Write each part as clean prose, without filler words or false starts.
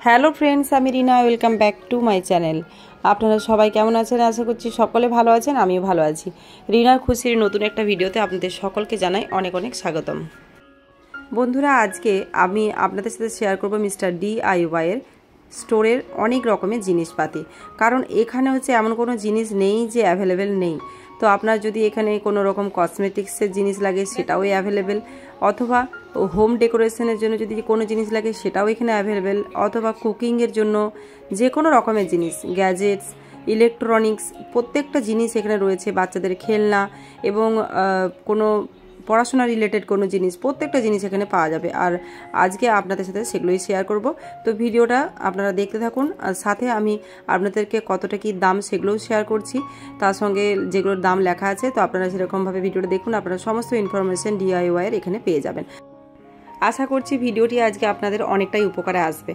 Hello friends, আমি Rina. Welcome back to my channel. আপনারা সবাই কেমন আছেন? আশা করছি সকলে ভালো আছেন, আমিও ভালো আছি। রিনার খুশির নতুন একটা ভিডিওতে আপনাদের সকলকে জানাই অনেক অনেক স্বাগতম। বন্ধুরা, আজকে আমি আপনাদের সাথে শেয়ার করব মিস্টার DIYয়ের স্টোরের অনেক রকমের জিনিসপাতি। কারণ এখানে হচ্ছে এমন কোনো জিনিস নেই যে অ্যাভেলেবেল নেই। তো আপনার যদি এখানে কোনো রকম কসমেটিক্সের জিনিস লাগে সেটাও অ্যাভেলেবেল, অথবা হোম ডেকোরেশনের জন্য যদি কোনো জিনিস লাগে সেটাও এখানে অ্যাভেলেবেল, অথবা কুকিংয়ের জন্য যে কোনো রকমের জিনিস, গ্যাজেটস, ইলেকট্রনিক্স, প্রত্যেকটা জিনিস এখানে রয়েছে। বাচ্চাদের খেলনা এবং কোনো পড়াশোনা রিলেটেড কোনো জিনিস, প্রত্যেকটা জিনিস এখানে পাওয়া যাবে। আর আজকে আপনাদের সাথে সেগুলোই শেয়ার করব। তো ভিডিওটা আপনারা দেখতে থাকুন, আর সাথে আমি আপনাদেরকে কতটা কি দাম সেগুলোও শেয়ার করছি, তার সঙ্গে যেগুলোর দাম লেখা আছে। তো আপনারা সেরকমভাবে ভিডিওটা দেখুন, আপনারা সমস্ত ইনফরমেশন DIYয়ের এখানে পেয়ে যাবেন। আশা করছি ভিডিওটি আজকে আপনাদের অনেকটাই উপকারে আসবে।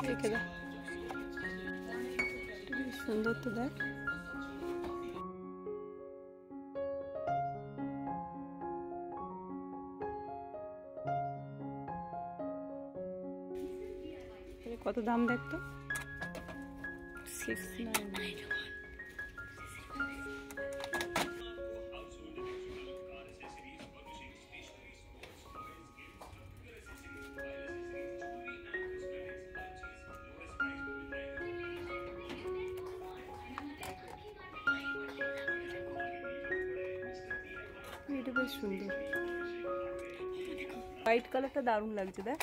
রেখে দাও, সুন্দর তো দেখ। কত দাম দেখতো? 699। এটা বেশ সুন্দর, হোয়াইট কালারটা দারুণ লাগছে। দেখ,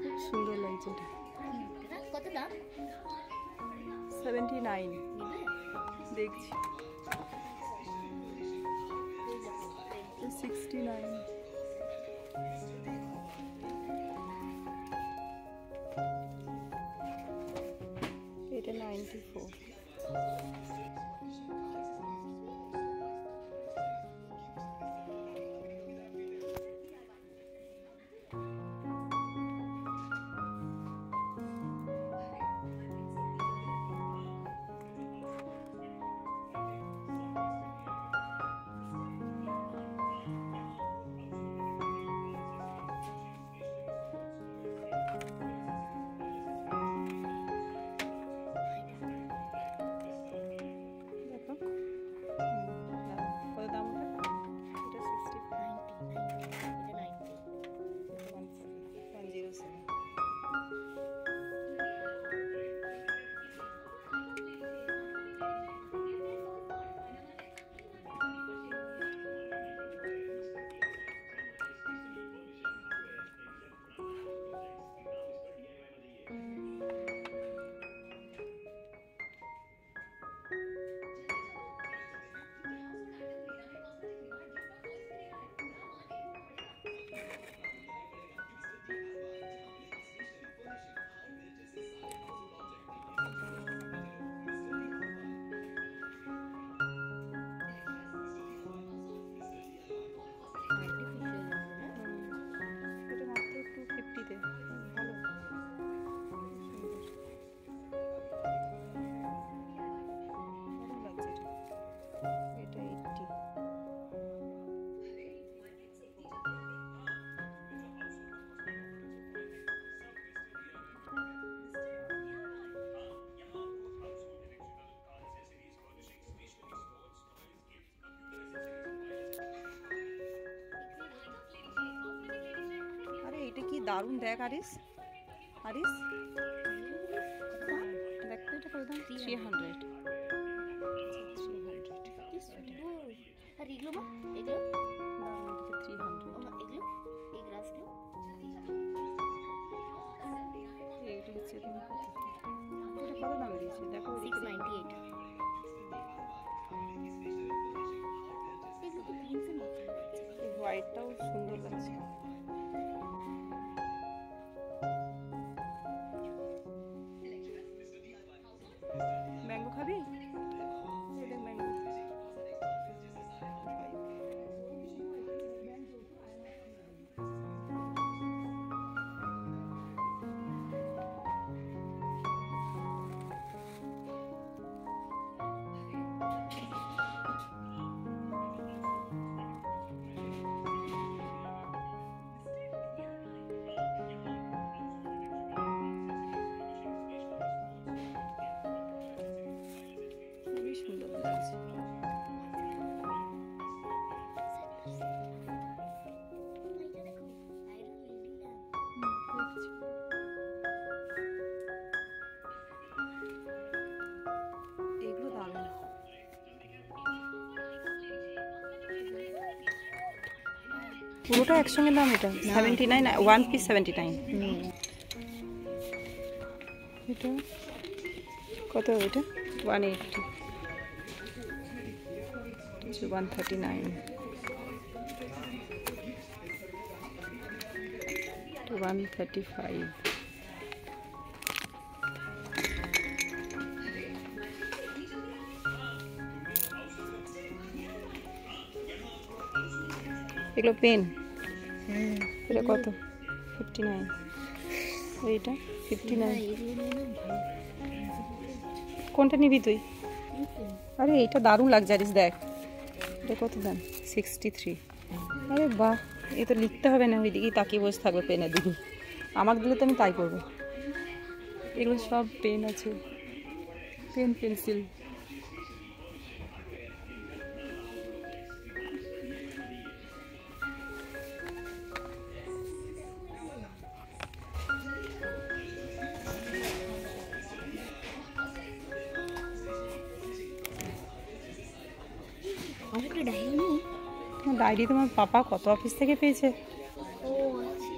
খুব সুন্দর লাগছে। এটা কত দাম? 79 দেখছি। 69। এটা 94। দারুণ দেখ আরিস, আরিস দেখ তো এটা কত দাম? 300। আর এগুলো মা, এগুলো দারুণ, এটা 300। এগুলো এই গ্লাসগুলো এইটা হচ্ছে তুমি কত, এটা কত দামে দিয়েছে দেখো? 698। এগুলো তো প্রিন্সের মতো লাগছে। এই হোয়াইটটাও সুন্দর লাগছে। ম্যাঙ্গো খাবি? এই দেখ ম্যাঙ্গো। খুবই সুন্দর লাগছে। এটা দেখো, আয়রন লেডি ল্যাম্প। এগুলো দারুণ। পুরোটা একসঙ্গে দাম এটা 79, 1 পিস 79। এটা কত? এটা 180, 139, 135। এগুলো পেন, এটা কত? 59। এইটা 59। কোনটা নিবি তুই? আরে এইটা দারুণ লাগছে আরিস, দেখ এটা কত দাম? 63। আরে বাহ, এ তো লিখতে হবে না, ওই দিকেই তাকিয়ে বসে থাকবে পেনের দিকে। আমাকে দিলে তো আমি তাই করবো। এগুলো সব পেন আছে, পেন পেন্সিল। আর একটা ডায়েরি নেই? ডায়েরি তোমার পাপা কত অফিস থেকে পেয়েছে। ও আচ্ছা,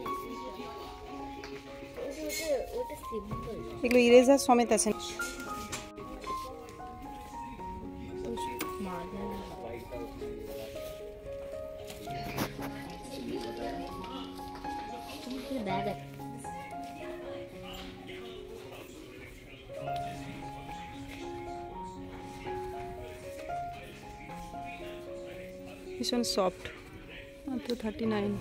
ওটা সিম্পল। এগুলো ইরেজার সমেত আছে। ব্যাগ আছে। ভীষণ সফট, মাত্র 39।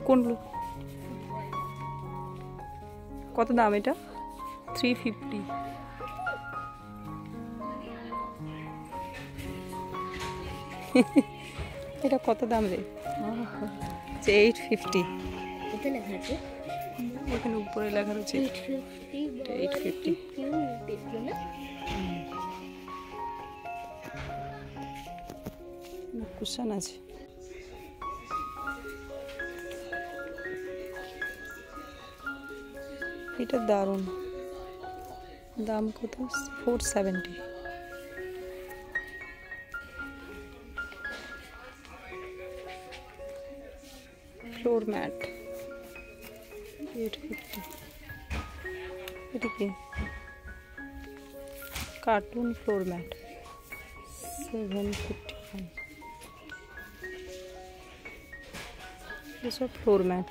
কোনগুলো কত দাম? এটা 350। এটা কত দাম রে? 850। এটা লেখা আছে এখানে উপরে লেখা রয়েছে 850। কুশন আছে। এটা দারুণ, দাম কত? 470। Floor mat 850। এটা কি? Cartoon floor mat 751। এসব ফ্লোর ম্যাট।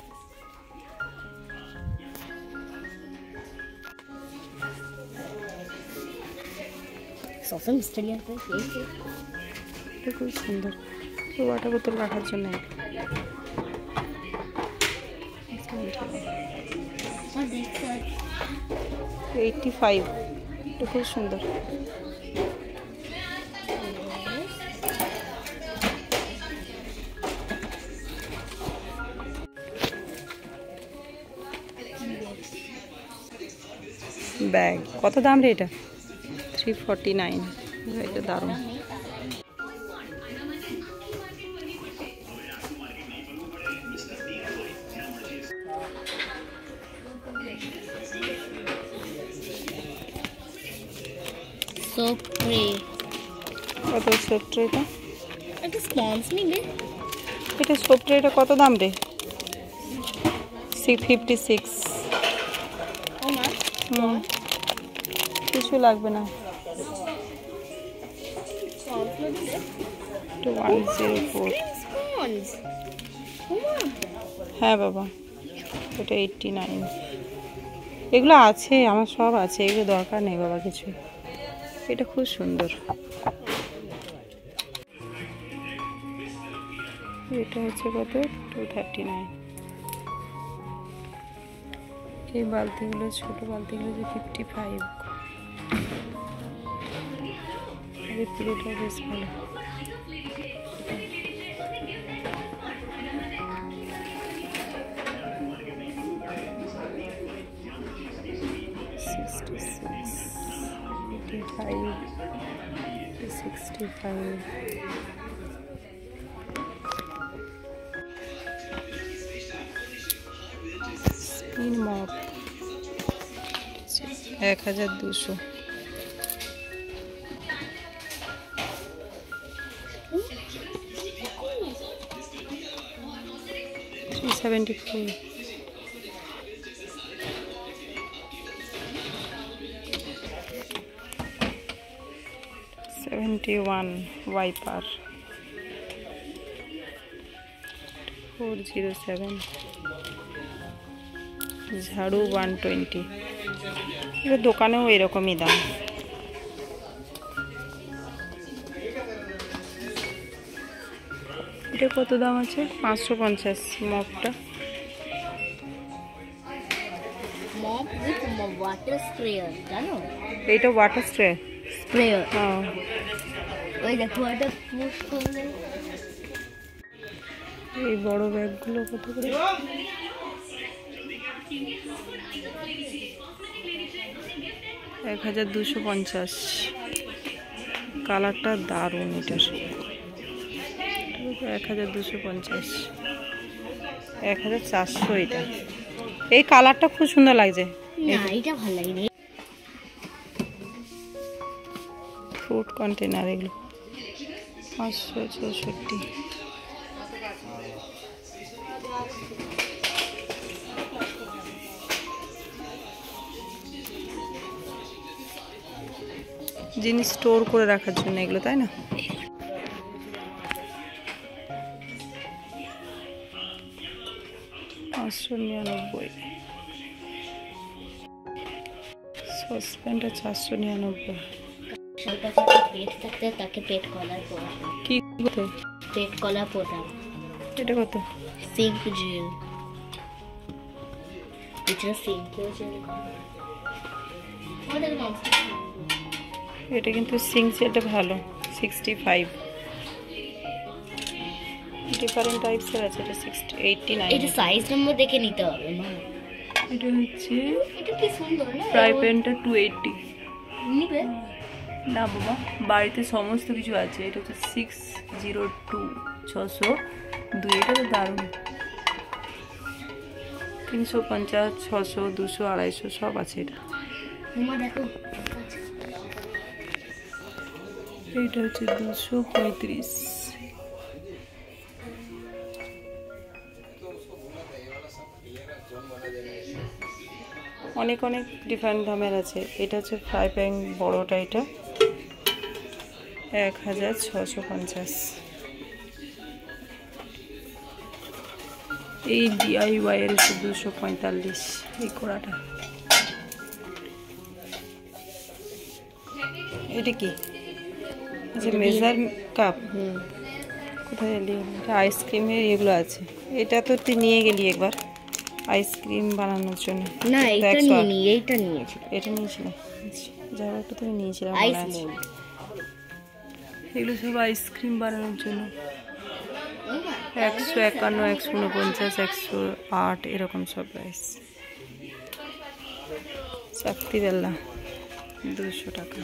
সফল স্টাডিয়াম এটা খুব সুন্দর। ওয়াটার বোতল রাখার জন্য। আর দেখ স্যার 85। এটা খুব সুন্দর। ব্যাগ কত দাম রে? এটা 349। এটা দারুণ। Soap tray. কত সোপ ট্রেটা? একটা স্পঞ্জ নিবে। এটা সোপ ট্রেটা কত দাম রে? 656। ও মা, কিছু লাগবে না। 104। স্পঞ্জ। ও মা, হ্যাঁ বাবা, এটা 89। এগুলো আছে, আমার সব আছে, এগুলো দরকার নেই বাবা কিছু। এটা খুব সুন্দর। এটা হচ্ছে কত? 239। এই বালতিগুলো, ছোট বালতিগুলো যে 55। এই পুরোটা বেশ ভালো। Spin mop 1200। $374। 71 ওয়াইপার 407। ঝাড়ু 120। এবার দোকানেও এরকমই দাম। এটা কত দাম আছে? 550 মপটা। মপ উইথ ওয়াটার স্প্রেয়ার, জানো? এইটা ওয়াটার স্প্রেয়ার। হ্যাঁ। ওই দেখো এটা পুশ করলে। এই বড় ব্যাগগুলো কত করে? 1250। কালারটা দারুণ এটার। 1250। 1400 এটা। এই কালারটা খুব সুন্দর লাগছে। না, এটা ভালো লাগে। ফ্রুট কন্টেনার এগুলো 564। জিনিস স্টোর করে রাখার জন্য এগুলো, তাই না? $599। সসপ্যানটা 499। পেট থাকতে তাকে পেট কলার পোড়া। কি করতে? পেট কলা পোড়া। এটা কত? Sink gel. এটা সিঙ্ক জেল। এটা কিন্তু সিঙ্ক জেলটা ভালো। 65। ডিফারেন্ট টাইপসের আছে। এটা 89। এটা সাইজ নম্বর দেখে নিতে হবে না। এটা হচ্ছে এটা কি সুন্দর না? ফ্রাই প্যানটা 280। নিবে না বাবা, বাড়িতে সমস্ত কিছু আছে। এটা হচ্ছে 602 602। এটা তো দারুণ। 350, 600, 200, 250 সব আছে এটা। তোমার দেখো। এইটা হচ্ছে 235। অনেক অনেক ডিফারেন্ট দামের আছে। এটা হচ্ছে ফ্রাই প্যান বড়টা, এটা 1650। এই DIY এর হচ্ছে 245 এই কড়াটা। এটা কি? আচ্ছা, মেজার কাপ। কোথায় এলি? এটা আইসক্রিমের এগুলো আছে। এটা তো তুই নিয়ে গেলি একবার আইসক্রিম বানানোর জন্য। না, এটা নিয়ে নি, এইটা নিয়েছি। এটা নিয়েছিলাম। যাও, একটা তুমি নিয়েছিলাম। আইস মোল্ড। এগুলো সব আইসক্রিম বানানোর জন্য। 151, 149, 108 এরকম সব প্রাইস। চাকতি বেল্লা 200 টাকা।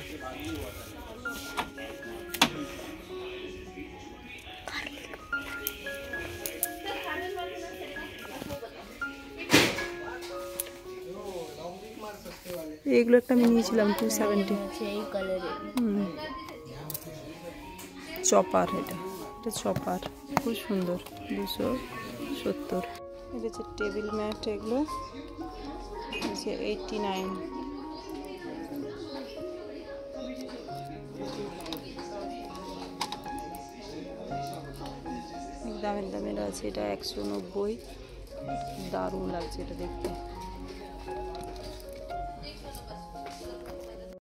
এইগুলো একটা আমি নিয়েছিলাম 270। সেই কালারের চপার, এটা চপার, খুব সুন্দর, 270। এটা হচ্ছে টেবিল ম্যাট, এগুলো হচ্ছে 89। দামের আছে, এটা 190। দারুণ লাগছে এটা দেখতে।